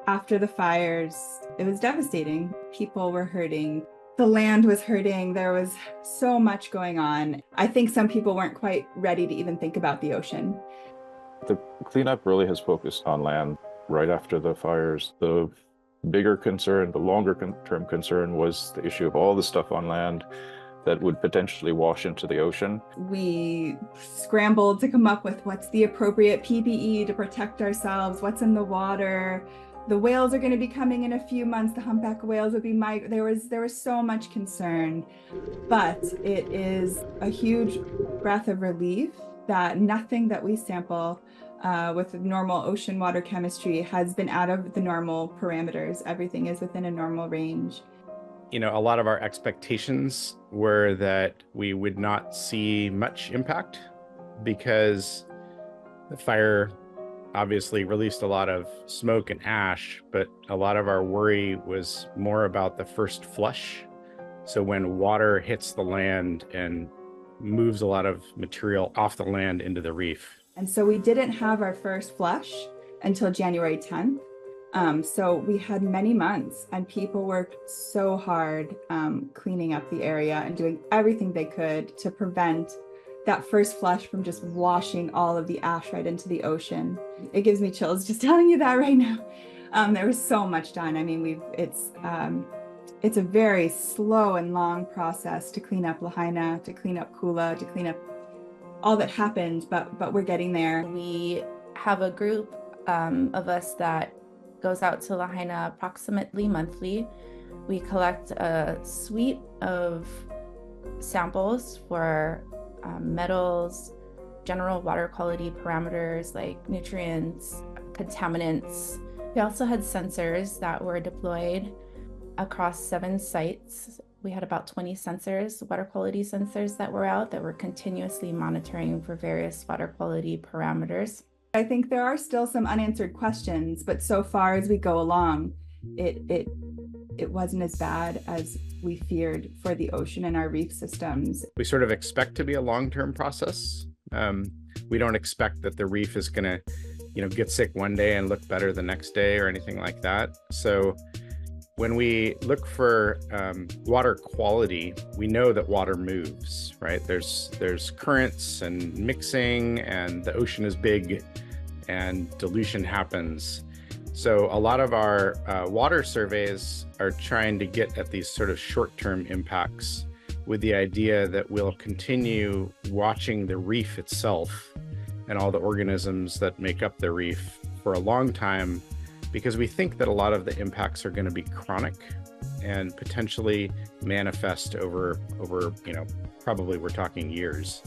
After the fires, it was devastating. People were hurting. The land was hurting. There was so much going on. I think some people weren't quite ready to even think about the ocean. The cleanup really has focused on land right after the fires. The bigger concern, the longer term concern was the issue of all the stuff on land that would potentially wash into the ocean. We scrambled to come up with what's the appropriate PPE to protect ourselves, what's in the water. The whales are going to be coming in a few months. The humpback whales will be there was so much concern, but it is a huge breath of relief that nothing that we sample with normal ocean water chemistry has been out of the normal parameters. Everything is within a normal range. A lot of our expectations were that we would not see much impact because the fire obviously released a lot of smoke and ash, but a lot of our worry was more about the first flush. So when water hits the land and moves a lot of material off the land into the reef. And so we didn't have our first flush until January 10th. So we had many months and people worked so hard cleaning up the area and doing everything they could to prevent that first flush from just washing all of the ash right into the ocean. It gives me chills just telling you that right now. There was so much done. I mean, it's a very slow and long process to clean up Lahaina, to clean up Kula, to clean up all that happened, but we're getting there. We have a group of us that goes out to Lahaina approximately monthly. We collect a suite of samples for metals, general water quality parameters like nutrients, contaminants. We also had sensors that were deployed across 7 sites. We had about 20 sensors, water quality sensors that were out that were continuously monitoring for various water quality parameters. I think there are still some unanswered questions, but so far as we go along, it wasn't as bad as we feared for the ocean and our reef systems. We sort of expect to be a long-term process. We don't expect that the reef is going to, get sick one day and look better the next day or anything like that. So when we look for water quality, we know that water moves, right? There's currents and mixing, and the ocean is big and dilution happens. So a lot of our water surveys are trying to get at these sort of short-term impacts with the idea that we'll continue watching the reef itself and all the organisms that make up the reef for a long time, because we think that a lot of the impacts are going to be chronic and potentially manifest over probably we're talking years.